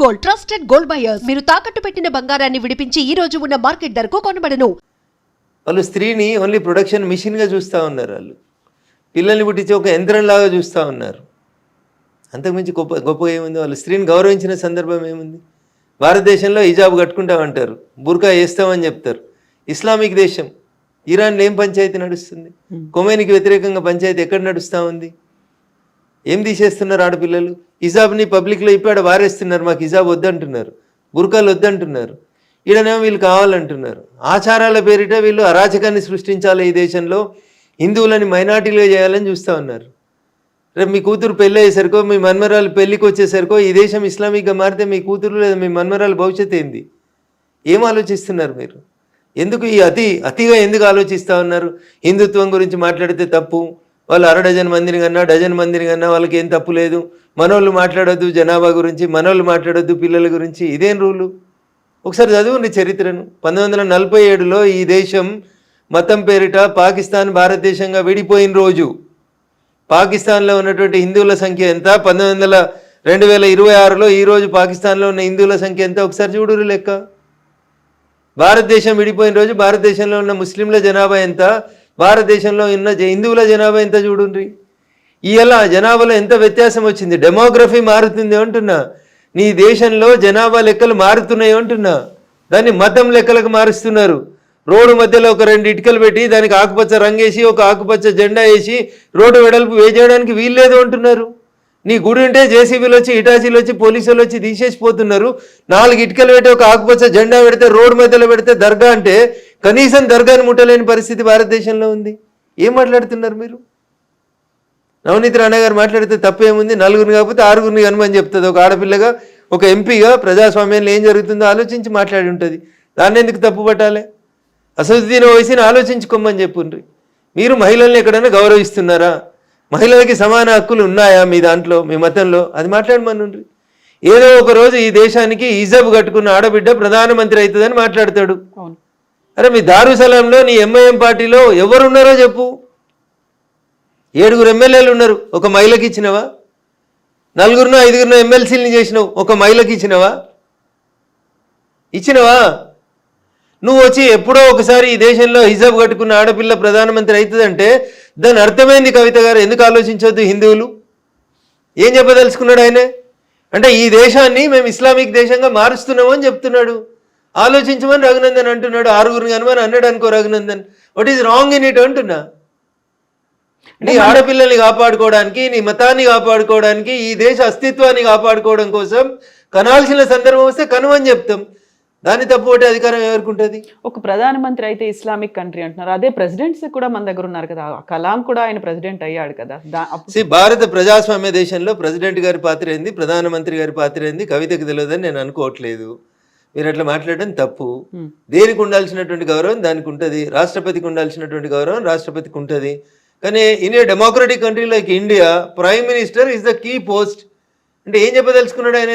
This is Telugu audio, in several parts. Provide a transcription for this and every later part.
Gold trusted gold buyers. మీరు తాకట్టు పెట్టిన బంగారాన్ని విడిపించి ఈ రోజు ఉన్న మార్కెట్ ధరకు కొనబడను. వాళ్ళు స్త్రీని ఓన్లీ ప్రొడక్షన్ మిషన్గా చూస్తూ ఉన్నారు. వాళ్ళు పిల్లల్ని పుట్టించి ఒక యంత్రంలాగా చూస్తూ ఉన్నారు. అంతకుమించి గొప్పగా ఏముంది? వాళ్ళు స్త్రీని గౌరవించిన సందర్భం ఏముంది? భారతదేశంలో హిజాబ్ కట్టుకుంటామంటారు, బుర్కా వేస్తామని చెప్తారు. ఇస్లామిక్ దేశం ఇరాన్లో ఏం పంచాయతీ నడుస్తుంది? కొమేనికి వ్యతిరేకంగా పంచాయతీ ఎక్కడ నడుస్తూ ఉంది? ఏం తీసేస్తున్నారు? ఆడపిల్లలు హిజాబ్ని పబ్లిక్లో ఇప్పుడు వారేస్తున్నారు. మాకు హిజాబ్ వద్దంటున్నారు, బుర్కాలు వద్దంటున్నారు. ఈడనేమో వీళ్ళు కావాలంటున్నారు. ఆచారాల పేరిట వీళ్ళు అరాచకాన్ని సృష్టించాలి. ఈ దేశంలో హిందువులని మైనార్టీలుగా చేయాలని చూస్తూ ఉన్నారు. రేపు మీ కూతురు పెళ్ళి అయ్యేసరికో, మీ మన్మరాలు పెళ్ళికి వచ్చేసరికో ఈ దేశం ఇస్లామిక్గా మారితే మీ కూతురు లేదా మీ మన్మరాలు భవిష్యత్తు ఏంది? ఏం ఆలోచిస్తున్నారు మీరు? ఎందుకు ఈ అతిగా ఎందుకు ఆలోచిస్తూ ఉన్నారు? హిందుత్వం గురించి మాట్లాడితే తప్పు, వాళ్ళు డజన్ మందిని కన్నా వాళ్ళకి ఏం తప్పు లేదు, మనోళ్ళు మాట్లాడొద్దు జనాభా గురించి, మనోళ్ళు మాట్లాడొద్దు పిల్లల గురించి. ఇదేం రూలు? ఒకసారి చదువుండి చరిత్రను. 1947లో ఈ దేశం మతం పేరిట పాకిస్తాన్ భారతదేశంగా విడిపోయిన రోజు పాకిస్తాన్లో ఉన్నటువంటి హిందువుల సంఖ్య ఎంత? 2026లో ఈరోజు పాకిస్తాన్లో ఉన్న హిందువుల సంఖ్య ఎంత? ఒకసారి చూడురు లెక్క. భారతదేశం విడిపోయిన రోజు భారతదేశంలో ఉన్న ముస్లింల జనాభా ఎంత, భారతదేశంలో ఉన్న హిందువుల జనాభా ఎంత చూడండి. ఇలా జనాభాలో ఎంత వ్యత్యాసం వచ్చింది. డెమోగ్రఫీ మారుతుంది అంటున్నా. నీ దేశంలో జనాభా లెక్కలు మారుతున్నాయి అంటున్నా. దాన్ని మతం లెక్కలకు మారుస్తున్నారు. రోడ్డు మధ్యలో ఒక 2 ఇటుకలు పెట్టి దానికి ఆకుపచ్చ రంగేసి ఒక ఆకుపచ్చ జెండా వేసి రోడ్డు వెడల్పు వేయడానికి వీల్లేదు అంటున్నారు. నీ గుడి ఉంటే జేసీబీలు వచ్చి, ఇటాచీలు వచ్చి, పోలీసులు వచ్చి తీసేసిపోతున్నారు. 4 ఇటుకలు పెట్టి ఒక ఆకుపచ్చ జెండా పెడితే, రోడ్డు మధ్యలో పెడితే దర్గా అంటే కనీసం దర్గాని ముట్టలేని పరిస్థితి భారతదేశంలో ఉంది. ఏం మాట్లాడుతున్నారు మీరు? నవనీత్ రాణా గారు మాట్లాడితే తప్పేముంది? 4గురిని కాకపోతే 6గురిని కనుమని చెప్తుంది. ఒక ఆడపిల్లగా, ఒక ఎంపీగా ప్రజాస్వామ్యంలో ఏం జరుగుతుందో ఆలోచించి మాట్లాడి ఉంటుంది. దాన్ని ఎందుకు తప్పు పట్టాలి? అసదుద్దీన్ ఓవైసీని ఆలోచించుకోమని చెప్పుండ్రి. మీరు మహిళల్ని ఎక్కడైనా గౌరవిస్తున్నారా? మహిళలకి సమాన హక్కులు ఉన్నాయా మీ దాంట్లో, మీ మతంలో? అది మాట్లాడమనుండ్రి. ఏదో ఒక రోజు ఈ దేశానికి హిజాబ్ కట్టుకున్న ఆడబిడ్డ ప్రధానమంత్రి అవుతుందని మాట్లాడతాడు. అరే మీ దారుసలాంలో నీ ఎంఐఎం పార్టీలో ఎవరున్నారో చెప్పు. 7 ఎమ్మెల్యేలు ఉన్నారు, ఒక మహిళకి ఇచ్చినవా? 4-5 ఎమ్మెల్సీలని చేసినావు, ఒక మహిళకి ఇచ్చినవా? నువ్వు వచ్చి ఎప్పుడో ఒకసారి ఈ దేశంలో హిజాబ్ కట్టుకున్న ఆడపిల్ల ప్రధానమంత్రి అవుతుందంటే దాని అర్థమైంది. కవిత గారు ఎందుకు ఆలోచించవద్దు? హిందువులు ఏం చెప్పదలుచుకున్నాడు ఆయనే? అంటే ఈ దేశాన్ని మేము ఇస్లామిక్ దేశంగా మారుస్తున్నాము అని చెప్తున్నాడు. ఆలోచించమని రఘునందన్ అంటున్నాడు. 6గురిని కనుమని అన్నాడు అనుకో Raghunandan. What is wrong in it అంటున్నా. నీ ఆడపిల్లల్ని కాపాడుకోవడానికి, నీ మతాన్ని కాపాడుకోవడానికి, ఈ దేశ అస్తిత్వాన్ని కాపాడుకోవడం కోసం కనాల్సిన సందర్భం వస్తే కనుమని చెప్తాం. దాన్ని తప్పుపట్టే అధికారం ఎవరికి ఉంటుంది? ఒక ప్రధానమంత్రి అయితే ఇస్లామిక్ కంట్రీ అంటున్నారు. అదే ప్రెసిడెంట్స్ కూడా మన దగ్గర ఉన్నారు కదా. కలాం కూడా ఆయన ప్రెసిడెంట్ అయ్యాడు కదా. భారత ప్రజాస్వామ్య దేశంలో ప్రెసిడెంట్ గారి పాత్ర ఏంది, ప్రధానమంత్రి గారి పాత్ర ఏంది కవితకు తెలియదని నేను అనుకోవట్లేదు. మీరు అట్లా మాట్లాడడం తప్పు. దేనికి ఉండాల్సినటువంటి గౌరవం దానికి ఉంటుంది. రాష్ట్రపతికి ఉండాల్సినటువంటి గౌరవం రాష్ట్రపతికి ఉంటుంది. కానీ in a democratic country like India prime minister is the key post. అంటే ఏం చెప్పదలుచుకున్నాడు ఆయన?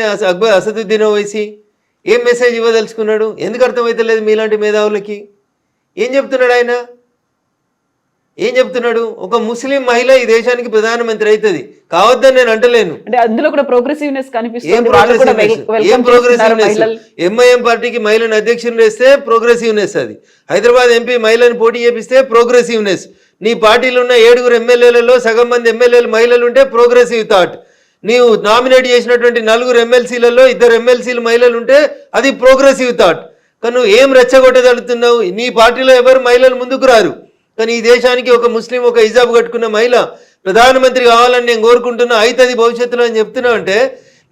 అసదుద్దీన్ ఓవైసీ ఏం మెసేజ్ ఇవ్వదలుచుకున్నాడు? ఎందుకు అర్థమవుతలేదు మీలాంటి మేధావులకి? ఏం చెప్తున్నాడు ఆయన? ఏం చెప్తున్నాడు? ఒక ముస్లిం మహిళ ఈ దేశానికి ప్రధానమంత్రి అవుతుంది కావద్దని నేను అంటలేను. అంటే అందులో కూడా ప్రోగ్రెసివ్నెస్ కనిపిస్తుంది. ఏం ప్రోగ్రెసివ్నెస్? ఎంఐఎం పార్టీకి మహిళను అధ్యక్షులు వేస్తే ప్రోగ్రెసివ్నెస్. అది హైదరాబాద్ ఎంపీ మహిళను పోటీ చేపిస్తే ప్రోగ్రెసివ్నెస్. నీ పార్టీలో ఉన్న 7 ఎమ్మెల్యేలలో సగం మంది ఎమ్మెల్యేలు మహిళలు ఉంటే ప్రోగ్రెసివ్ థాట్. నీవు నామినేట్ చేసినటువంటి 4 ఎమ్మెల్సీలలో 2 ఎమ్మెల్సీలు మహిళలు ఉంటే అది ప్రోగ్రెసివ్ థాట్. కానీ నువ్వు ఏం రెచ్చగొట్టగలుగుతున్నావు? నీ పార్టీలో ఎవరు మహిళలు ముందుకు రారు. కానీ ఈ దేశానికి ఒక ముస్లిం, ఒక హిజాబ్ కట్టుకున్న మహిళ ప్రధానమంత్రి కావాలని నేను కోరుకుంటున్నా, అవుతుంది భవిష్యత్తులో అని చెప్తున్నావు అంటే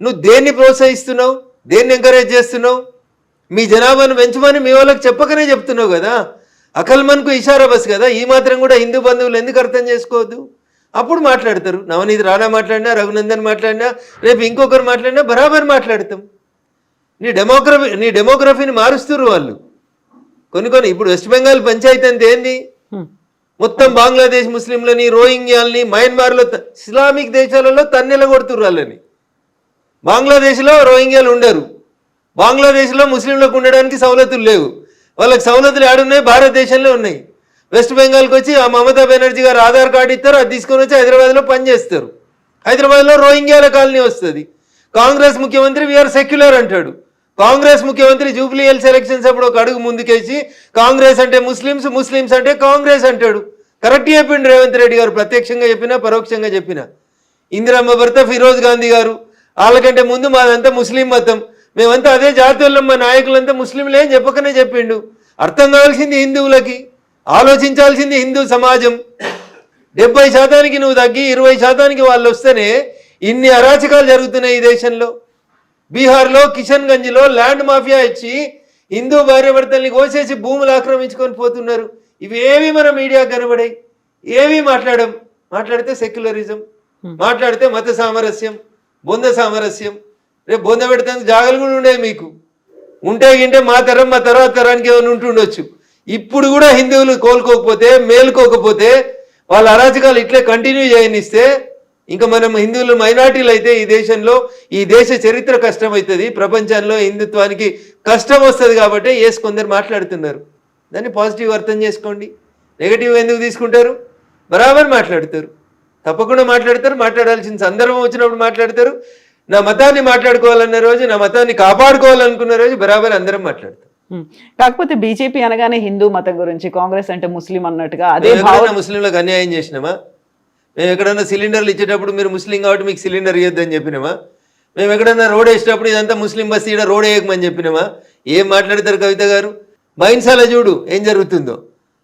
నువ్వు దేన్ని ప్రోత్సహిస్తున్నావు? దేన్ని ఎంకరేజ్ చేస్తున్నావు? మీ జనాభాను పెంచమని మీ వాళ్ళకి చెప్పకనే చెప్తున్నావు కదా. అకల్మన్కు ఇషారా బస్ కదా. ఈ మాత్రం కూడా హిందూ బంధువులు ఎందుకు అర్థం చేసుకోవద్దు? అప్పుడు మాట్లాడతారు. నవనీత్ రాణా మాట్లాడినా, రఘునందన్ మాట్లాడినా, రేపు ఇంకొకరు మాట్లాడినా బరాబర్ మాట్లాడతాం. నీ డెమోగ్రఫీని మారుస్తున్నారు వాళ్ళు. కొన్ని ఇప్పుడు వెస్ట్ బెంగాల్ పంచాయతీ అంతే ఏంది? మొత్తం బంగ్లాదేశ్ ముస్లింలని, రోహింగ్యాలని, మయన్మార్లో ఇస్లామిక్ దేశాలలో తన్నెల కొడుతుర్రు వాళ్ళని. బంగ్లాదేశ్లో రోహింగ్యాలు ఉండరు. బంగ్లాదేశ్లో ముస్లింలకు ఉండడానికి సవలతులు లేవు. వాళ్ళకి సవలతులు ఏడున్నాయి? భారతదేశంలో ఉన్నాయి. వెస్ట్ బెంగాల్కి వచ్చి ఆ మమతా బెనర్జీ గారు ఆధార్ కార్డు ఇస్తారు, అది తీసుకొని వచ్చి హైదరాబాద్లో పనిచేస్తారు. హైదరాబాద్లో రోహింగ్యాల కాలనీ వస్తుంది. కాంగ్రెస్ ముఖ్యమంత్రి వీఆర్ సెక్యులర్ అంటాడు. కాంగ్రెస్ ముఖ్యమంత్రి జూబ్లీ హిల్స్ ఎలక్షన్స్ అప్పుడు ఒక అడుగు ముందుకేసి కాంగ్రెస్ అంటే ముస్లిమ్స్, ముస్లిమ్స్ అంటే కాంగ్రెస్ అంటాడు. కరెక్ట్ చెప్పిండు రేవంత్ రెడ్డి గారు, ప్రత్యక్షంగా చెప్పినా పరోక్షంగా చెప్పినా. ఇందిరమ్మ భర్త ఫిరోజ్ గాంధీ గారు, వాళ్ళకంటే ముందు మాదంతా ముస్లిం మతం, మేమంతా అదే జాతీయులం, మా నాయకులంతా ముస్లింలే అని చెప్పకనే చెప్పిండు. అర్థం కావాల్సింది హిందువులకి, ఆలోచించాల్సింది హిందూ సమాజం. 70% నువ్వు తగ్గి 20% వాళ్ళు వస్తేనే ఇన్ని అరాచకాలు జరుగుతున్నాయి ఈ దేశంలో. బీహార్లో కిషన్గంజ్లో ల్యాండ్ మాఫియా ఇచ్చి హిందూ భార్యాభర్తల్ని కోసేసి భూములు ఆక్రమించుకొని పోతున్నారు. ఇవేవి మన మీడియాకు కనబడాయి, ఏవి మాట్లాడితే సెక్యులరిజం, మాట్లాడితే మత సామరస్యం, బొంద సామరస్యం. రేపు బొంద పెడతానికి జాగలు కూడా ఉండేవి మీకు, ఉంటే గింటే మా తరం మా తర్వాత తరానికి ఏమైనా ఉంటుండొచ్చు. ఇప్పుడు కూడా హిందువులు కోలుకోకపోతే, మేలుకోకపోతే, వాళ్ళ అరాచకాలు ఇట్లే కంటిన్యూ చేయనిస్తే ఇంకా మనం హిందువులు మైనార్టీలు అయితే ఈ దేశంలో ఈ దేశ చరిత్ర కష్టమవుతుంది, ప్రపంచంలో హిందుత్వానికి కష్టం వస్తుంది. కాబట్టి కొందరు మాట్లాడుతున్నారు, దాన్ని పాజిటివ్ అర్థం చేసుకోండి. నెగిటివ్ ఎందుకు తీసుకుంటారు? బరాబర్ మాట్లాడతారు, తప్పకుండా మాట్లాడతారు. మాట్లాడాల్సిన సందర్భం వచ్చినప్పుడు మాట్లాడతారు. నా మతాన్ని మాట్లాడుకోవాలన్న రోజు, నా మతాన్ని కాపాడుకోవాలనుకున్న రోజు బరాబర్ అందరం మాట్లాడతారు. కాకపోతే బీజేపీ అనగానే హిందూ మతం గురించి, కాంగ్రెస్ అంటే ముస్లిం అన్నట్టుగా అదే ముస్లింలకు అన్యాయం చేసినామా? మేము ఎక్కడన్నా సిలిండర్లు ఇచ్చేటప్పుడు మీరు ముస్లిం కాబట్టి మీకు సిలిండర్ ఇవ్వద్దని చెప్పినామా? మేము ఎక్కడన్నా రోడ్ వేసేటప్పుడు ఇదంతా ముస్లిం బస్సు ఇక్కడ రోడ్ వేయకమని చెప్పినామా? ఏం మాట్లాడతారు కవిత గారు? మైన్సాల చూడు ఏం జరుగుతుందో.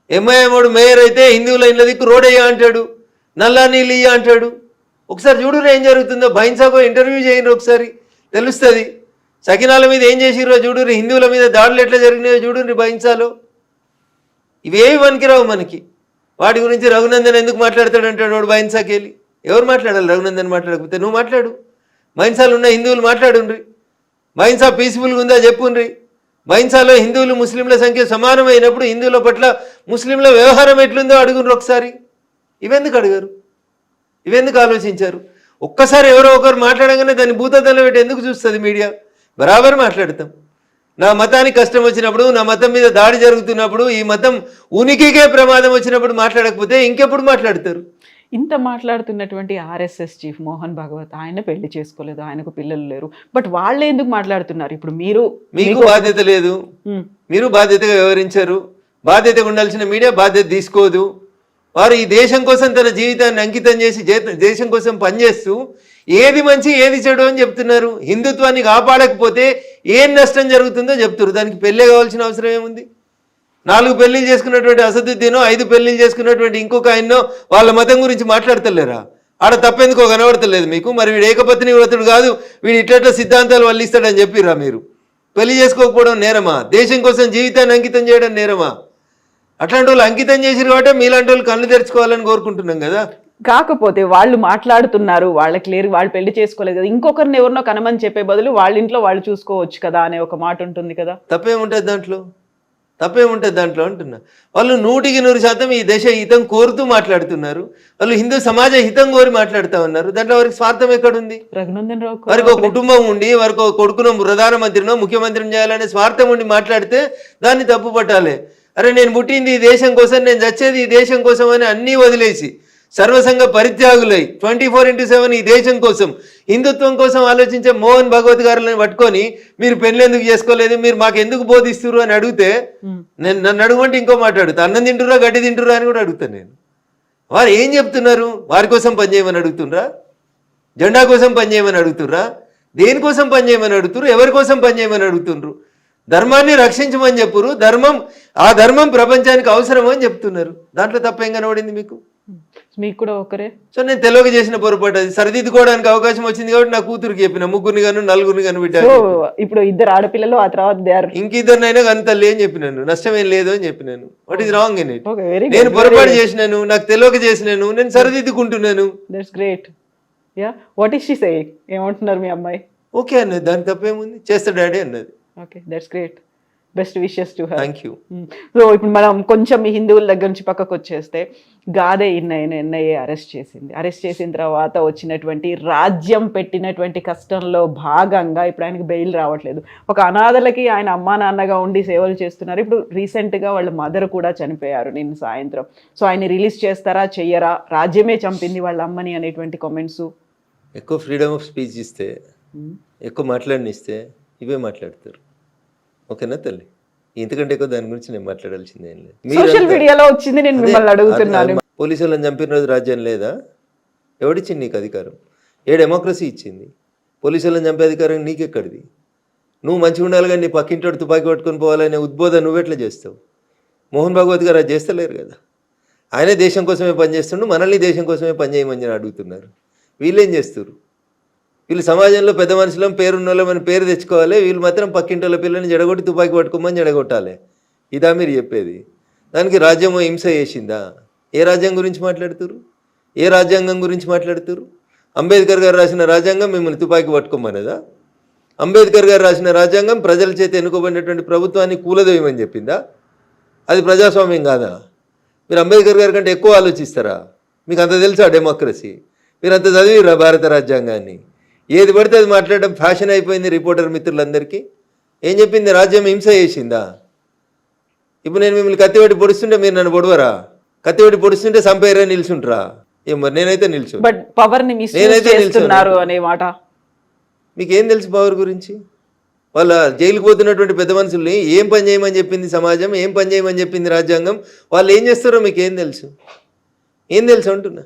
ఎంఐఎం మేయర్ అయితే హిందువుల ఇళ్ళ దిక్కు రోడ్ వేయ అంటాడు, నల్లా నీళ్ళు ఇయ్య అంటాడు. ఒకసారి చూడు ఏం జరుగుతుందో. బైన్సాకు ఇంటర్వ్యూ చేయండి, ఒకసారి తెలుస్తుంది. సకినాల మీద ఏం చేసిరో చూడు, హిందువుల మీద దాడులు ఎట్లా జరిగినాయో చూడు బైన్సాలో. ఇవేవి పనికిరావు మనకి. వాటి గురించి రఘునందన్ ఎందుకు మాట్లాడతాడంటాడు వాడు బైన్సాకి వెళ్ళి. ఎవరు మాట్లాడాలి? రఘునందన్ మాట్లాడకపోతే నువ్వు మాట్లాడు. బైన్సాలు ఉన్న హిందువులు మాట్లాడుండ్రి. బైన్సా పీస్ఫుల్గా ఉందా చెప్పుండ్రి. బైన్సాలో హిందువులు ముస్లింల సంఖ్య సమానమైనప్పుడు హిందువుల పట్ల ముస్లింల వ్యవహారం ఎట్లుందో అడుగుండ్రు ఒకసారి. ఇవెందుకు అడిగారు? ఇవెందుకు ఆలోచించారు? ఒక్కసారి ఎవరో ఒకరు మాట్లాడగానే దాన్ని భూతద్దంలో పెట్టి ఎందుకు చూస్తుంది మీడియా? బరాబర్ మాట్లాడతాం. నా మతానికి కష్టం వచ్చినప్పుడు, నా మతం మీద దాడి జరుగుతున్నప్పుడు, ఈ మతం ఉనికికే ప్రమాదం వచ్చినప్పుడు మాట్లాడకపోతే ఇంకెప్పుడు మాట్లాడతారు? ఇంత మాట్లాడుతున్నటువంటి ఆర్ఎస్ఎస్ చీఫ్ మోహన్ భాగవత్, ఆయన పెళ్లి చేసుకోలేదు, ఆయనకు పిల్లలు లేరు, బట్ వాళ్ళే ఎందుకు మాట్లాడుతున్నారు? ఇప్పుడు మీకు బాధ్యత లేదు, మీరు బాధ్యతగా వ్యవహరించారు. బాధ్యతగా ఉండాల్సిన మీడియా బాధ్యత తీసుకోదు. వారు ఈ దేశం కోసం తన జీవితాన్ని అంకితం చేసి దేశం కోసం పనిచేస్తూ ఏది మంచి ఏది చెడు అని చెప్తున్నారు. హిందుత్వాన్ని కాపాడకపోతే ఏం నష్టం జరుగుతుందో చెప్తున్నారు. దానికి పెళ్ళే కావాల్సిన అవసరం ఏముంది? 4 పెళ్లిళ్ళు చేసుకున్నటువంటి అసదుద్దీనో 5 పెళ్లిళ్ళు చేసుకున్నటువంటి ఇంకొక ఆయన్నో వాళ్ళ మతం గురించి మాట్లాడతలేరా? ఆడ తప్పెందుకో కనబడతలేదు మీకు. మరి వీడు ఏకపత్ని వ్రతుడు కాదు, వీడు ఇట్లా సిద్ధాంతాలు వల్లిస్తాడని చెప్పిరా? మీరు పెళ్లి చేసుకోకపోవడం నేరమా? దేశం కోసం జీవితాన్ని అంకితం చేయడం నేరమా? అట్లాంటి వాళ్ళు అంకితం చేసిరు కాబట్టి మీలాంటి వాళ్ళు కళ్ళు తెరుచుకోవాలని కోరుకుంటున్నాం కదా. కాకపోతే వాళ్ళు మాట్లాడుతున్నారు, వాళ్ళకి లేరు, వాళ్ళు పెళ్లి చేసుకోలేదు కదా, ఇంకొకరిని ఎవరినో కనమని చెప్పే బదులు వాళ్ళ ఇంట్లో వాళ్ళు చూసుకోవచ్చు కదా అనే ఒక మాట ఉంటుంది కదా. తప్పేముంటుంది దాంట్లో అంటున్నా. వాళ్ళు 100% ఈ దేశ హితం కోరుతూ మాట్లాడుతున్నారు. వాళ్ళు హిందూ సమాజ హితం కోరి మాట్లాడుతూ ఉన్నారు. దాంట్లో వారికి స్వార్థం ఎక్కడుంది? రఘునందన్ రావు వారికి ఒక కుటుంబం ఉండి, వారికి ఒక కొడుకునో ప్రధానమంత్రినో ముఖ్యమంత్రిని చేయాలనే స్వార్థం ఉండి మాట్లాడితే దాన్ని తప్పు పట్టాలి. అరే నేను పుట్టింది ఈ దేశం కోసం, నేను చచ్చేది ఈ దేశం కోసం అని అన్నీ వదిలేసి సర్వసంగ పరిత్యాగులై 24/7 ఈ దేశం కోసం, హిందుత్వం కోసం ఆలోచించే మోహన్ భగవత్ గారులను పట్టుకొని మీరు పెళ్ళి ఎందుకు చేసుకోలేదు, మీరు మాకు ఎందుకు బోధిస్తున్నారు అని అడిగితే నన్ను అడుగుమంటే ఇంకో మాట్లాడుతా. అన్నం తింటురా గడ్డి తింటురా అని కూడా అడుగుతాను నేను. వారు ఏం చెప్తున్నారు? వారి కోసం పనిచేయమని అడుగుతుండ్రా? జెండా కోసం పనిచేయమని అడుగుతుర్రా? దేనికోసం పనిచేయమని అడుగుతున్నారు? ఎవరి కోసం పనిచేయమని అడుగుతుండ్రు? ధర్మాన్ని రక్షించమని చెప్పురు. ఆ ధర్మం ప్రపంచానికి అవసరం అని చెప్తున్నారు. దాంట్లో తప్పేం కనబడింది మీకు? మీకు కూడా ఒకరే. సో నేను తెలియక చేసిన పొరపాటు, అది సరిదిద్దుకోవడానికి అవకాశం వచ్చింది కాబట్టి నా కూతురికి చెప్పిన, 3 గాను 4 గాను పెట్టాను. ఇప్పుడు 2 ఆడపిల్లలు, ఆ తర్వాత ఇంకిద్దరినైనా కానీ తల్లి అని చెప్పినాను. నష్టమేం లేదు అని చెప్పినాను. What is wrong in it? నేను పొరపాటు చేసినాను, నాకు తెలియక చేసినాను, నేను సరిదిద్దుకుంటున్నాను. That's great. Yeah, what is she saying? ఏమంటున్నారు మీ అమ్మాయి? ఓకే అన్నది, దానికి తప్పేముంది, చేస్తా డాడీ అన్నది. Okay, that's great. Best wishes to her. Thank you. So ఇప్పుడు మనం కొంచెం హిందువుల దగ్గర నుంచి పక్కకు వచ్చేస్తే, గాదే ఎన్ఐఏ అరెస్ట్ చేసిన తర్వాత వచ్చినటువంటి రాజ్యం పెట్టినటువంటి కష్టంలో భాగంగా ఇప్పుడు ఆయనకి బెయిల్ రావట్లేదు. ఒక అనాథలకి ఆయన అమ్మా నాన్నగా ఉండి సేవలు చేస్తున్నారు. ఇప్పుడు రీసెంట్గా వాళ్ళ మదర్ కూడా చనిపోయారు నిన్న సాయంత్రం. సో ఆయన రిలీజ్ చేస్తారా చెయ్యరా? రాజ్యమే చంపింది వాళ్ళ అమ్మని అనేటువంటి కామెంట్స్. ఎక్కువ ఫ్రీడమ్ ఆఫ్ స్పీచ్ ఇస్తే ఎక్కువ మాట్లాడనిస్తే ఇవే మాట్లాడతారు. ఓకేనా తల్లి? ఇంతకంటే ఎక్కువ దాని గురించి నేను మాట్లాడాల్సింది ఏం లేదు. సోషల్ మీడియాలో వచ్చింది, నేను మిమ్మల్ని అడుగుతున్నాను. పోలీసు వాళ్ళని చంపిన రోజు రాజ్యం లేదా? ఎవడిచ్చింది నీకు అధికారం? ఏ డెమోక్రసీ ఇచ్చింది? పోలీసు వాళ్ళని చంపే అధికారం నీకెక్కడిది? నువ్వు మంచిగా ఉండాలి కానీ నీ పక్కింటోడు తుపాకీ పట్టుకొని పోవాలనే ఉద్బోధన నువ్వెట్లా చేస్తావు? మోహన్ భాగవత్ గారు అది చేస్తలేరు కదా. ఆయనే దేశం కోసమే పనిచేస్తుండు, మనల్ని దేశం కోసమే పనిచేయమని అడుగుతున్నారు. వీళ్ళేం చేస్తారు? వీళ్ళు సమాజంలో పెద్ద మనుషులం, పేరున్నోళ్ళం అని పేరు తెచ్చుకోవాలి, వీళ్ళు మాత్రం పక్కింటోళ్ళ పిల్లని జడగొట్టి తుపాకీ పట్టుకోమని జడగొట్టాలి. ఇదా మీరు చెప్పేది? దానికి రాజ్యం హింస చేసిందా? ఏ రాజ్యం గురించి మాట్లాడుతురు? ఏ రాజ్యాంగం గురించి మాట్లాడుతురు? అంబేద్కర్ గారు రాసిన రాజ్యాంగం మిమ్మల్ని తుపాకీ పట్టుకోమనేదా? అంబేద్కర్ గారు రాసిన రాజ్యాంగం ప్రజల చేత ఎన్నుకోబడినటువంటి ప్రభుత్వాన్ని కూలదోయమని చెప్పిందా? అది ప్రజాస్వామ్యం కాదా? మీరు అంబేద్కర్ గారి కంటే ఎక్కువ ఆలోచిస్తారా? మీకు అంత తెలుసా డెమోక్రసీ? మీరు అంత చదివిరా భారత రాజ్యాంగాన్ని? ఏది పడితే అది మాట్లాడడం ఫ్యాషన్ అయిపోయింది రిపోర్టర్ మిత్రులందరికీ. ఏం చెప్పింది? రాజ్యం హింస చేసిందా? ఇప్పుడు నేను మిమ్మల్ని కత్తిపెట్టి పొడుస్తుంటే మీరు నన్ను పొడవరా? కత్తిపెట్టి పొడుస్తుంటే సంపేరే నిల్చుంటారా? ఏం మరి నేనైతే నిల్చు. బట్ పవర్ ని మిస్యూజ్ చేస్తున్నారు అనే మాట మీకేం తెలుసు పవర్ గురించి? వాళ్ళ జైలుకు పోతున్నటువంటి పెద్ద మనుషుల్ని ఏం పని చేయమని చెప్పింది సమాజం, ఏం పని చేయమని చెప్పింది రాజ్యాంగం, వాళ్ళు ఏం చేస్తారో మీకు ఏం తెలుసు? ఏం తెలుసు అంటున్నా?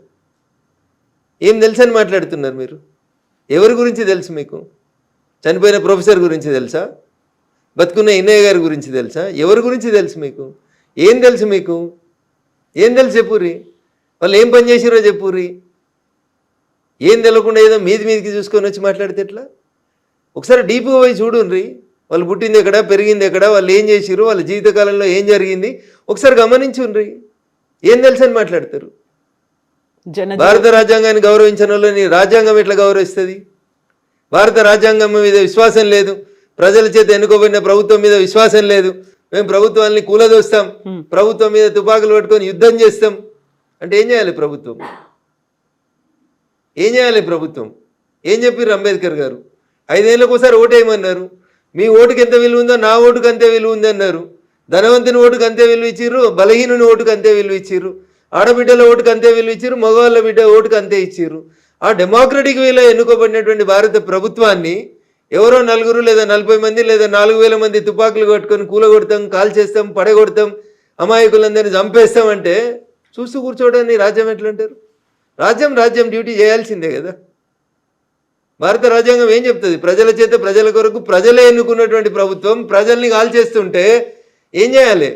ఏం తెలుసు అని మాట్లాడుతున్నారు మీరు? ఎవరి గురించి తెలుసు మీకు? చనిపోయిన ప్రొఫెసర్ గురించి తెలుసా? బతుకున్న ఇన్నయ్య గారి గురించి తెలుసా? ఎవరి గురించి తెలుసు మీకు? ఏం తెలుసు మీకు? ఏం తెలుసు చెప్పుర్రి? వాళ్ళు ఏం పని చేసిరో చెప్పుర్రి. ఏం తెలియకుండా ఏదో మీదికి చూసుకొని వచ్చి మాట్లాడితే ఎట్లా? ఒకసారి డీప్గా పోయి చూడుండ్రి. వాళ్ళు పుట్టింది ఎక్కడ, పెరిగింది ఎక్కడ, వాళ్ళు ఏం చేసిరు, వాళ్ళ జీవితకాలంలో ఏం జరిగింది ఒకసారి గమనించుండ్రి. ఏం తెలుసు అని మాట్లాడతారు? భారత రాజ్యాంగాన్ని గౌరవించిన వాళ్ళని రాజ్యాంగం ఎట్లా గౌరవిస్తుంది? భారత రాజ్యాంగం మీద విశ్వాసం లేదు, ప్రజల చేత ఎన్నుకోబడిన ప్రభుత్వం మీద విశ్వాసం లేదు, మేము ప్రభుత్వాన్ని కూలదోస్తాం, ప్రభుత్వం మీద తుపాకులు పట్టుకొని యుద్ధం చేస్తాం అంటే ఏం చేయాలి ప్రభుత్వం? ఏం చేయాలి ప్రభుత్వం? ఏం చెప్పారు అంబేద్కర్ గారు? 5 ఏళ్ళకి ఒకసారి ఓటేయమన్నారు. మీ ఓటుకి ఎంత విలువ ఉందో నా ఓటుకు అంతే విలువ ఉంది అన్నారు. ధనవంతుని ఓటుకు అంతే విలువ ఇచ్చిర్రు, బలహీనుని ఓటుకు అంతే విలువ ఇచ్చిర్రు, ఆడబిడ్డల ఓటుకు అంతే విలువ ఇచ్చిర్రు, మగవాళ్ళ బిడ్డ ఓటుకు అంతే ఇచ్చిర్రు. ఆ డెమోక్రటిక్ వేలో ఎన్నుకోబడినటువంటి భారత ప్రభుత్వాన్ని ఎవరో 4 లేదా 40 మంది లేదా 4000 మంది తుపాకులు కట్టుకొని కూలగొడతాం, కాల్చేస్తాం, పడగొడతాం, అమాయకులందరినీ చంపేస్తామంటే చూస్తూ కూర్చోవడాన్ని రాజ్యం ఎట్లా అంటారు? రాజ్యం డ్యూటీ చేయాల్సిందే కదా. భారత రాజ్యాంగం ఏం చెప్తుంది? ప్రజల చేత ప్రజల కొరకు ప్రజలే ఎన్నుకున్నటువంటి ప్రభుత్వం ప్రజల్ని కాల్చేస్తుంటే ఏం చేయాలి?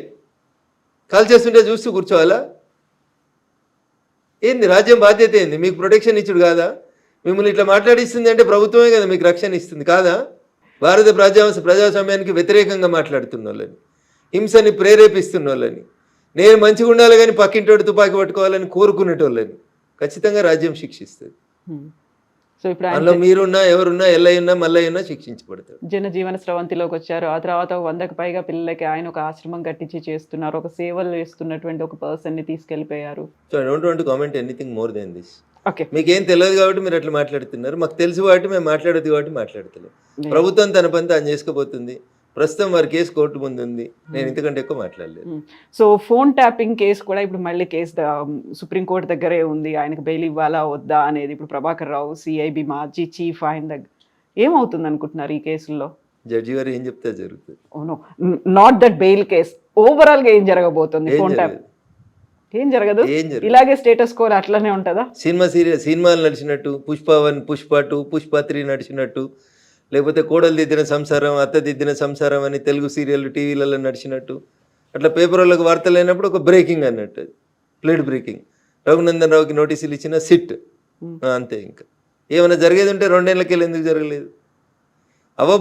కాల్చేస్తుంటే చూస్తూ కూర్చోవాలా? ఏంది రాజ్యం బాధ్యత? ఏంది? మీకు ప్రొటెక్షన్ ఇచ్చుడు కాదా? మిమ్మల్ని ఇట్లా మాట్లాడిస్తుంది అంటే ప్రభుత్వమే కదా మీకు రక్షణ ఇస్తుంది కాదా? భారత ప్రజాస్వామ్యానికి వ్యతిరేకంగా మాట్లాడుతున్న వాళ్ళని, హింసని ప్రేరేపిస్తున్న వాళ్ళని, నేను మంచిగా ఉండాలి కానీ పక్కింటోడు తుపాకీ పట్టుకోవాలని కోరుకునేటోళ్ళని ఖచ్చితంగా రాజ్యం శిక్షిస్తుంది. సో ఇప్పుడు అందులో మీరున్నా, ఎవరున్నా, ఎల్లయ్యున్నా, మల్లయ్యున్నా శిక్షించబడతాడు. జనజీవన స్రవంతిలోకి వచ్చారు. ఆ తర్వాత 100కు పైగా పిల్లలకి ఆయన ఒక ఆశ్రమం కట్టించి చేస్తున్నారు. ఒక సేవలు చేస్తున్నటువంటి ఒక పర్సన్ ని తీసుకెళ్లిపోయారు. So I don't want to comment anything more than this. Okay, మీకేం తెలియదు కాబట్టి మీరు అట్లా మాట్లాడుతున్నారు. మాకు తెలుసు కాబట్టి మేము మాట్లాడదు కాబట్టి మాట్లాడతలేదు. ప్రభుత్వం తన పని తాను చేసుకోబోతుంది. ప్రస్తుతం వారి కేసు కోర్టు ముందు ఉంది. నేను ఇంతకంటే ఎక్కువ మాట్లాడలేదు. సో ఫోన్ ట్యాపింగ్ కేసు కూడా ఇప్పుడు మళ్ళీ కేసు సుప్రీంకోర్టు దగ్గరే ఉంది. ఆయనకు బెయిల్ ఇవ్వాలా వద్దా అనేది ఇప్పుడు ప్రభాకర్ రావు సిఐబి మాజీ చీఫ్ ఆయన దగ్గర ఏమవుతుంది అనుకుంటున్నారు ఈ కేసుల్లో? జడ్జి గారు ఏం చెప్తే జరుగుతుంది. Oh no, not that bail case, overall గా ఏం జరగబోతుంది? ఫోన్ ట్యాప్ ఏం జరగదు, ఇలాగే స్టేటస్ కోర్ అట్లనే ఉంటుందా? సినిమాలు నడిచినట్టు పుష్ప 1, పుష్ప 2, పుష్ప 3 నడిచినట్టు, లేకపోతే కోడలు దిద్దిన సంసారం, అత్త దిద్దిన సంసారం అని తెలుగు సీరియల్ టీవీలలో నడిచినట్టు, అట్లా పేపర్ వాళ్ళకి వార్తలు అయినప్పుడు ఒక బ్రేకింగ్ అన్నట్టు, ప్లేట్ బ్రేకింగ్. రఘునందన్ రావుకి నోటీసులు ఇచ్చిన సిట్ అంతే. ఇంకా ఏమైనా జరిగేది ఉంటే 2 ఏళ్ళకెళ్ళి ఎందుకు జరగలేదు?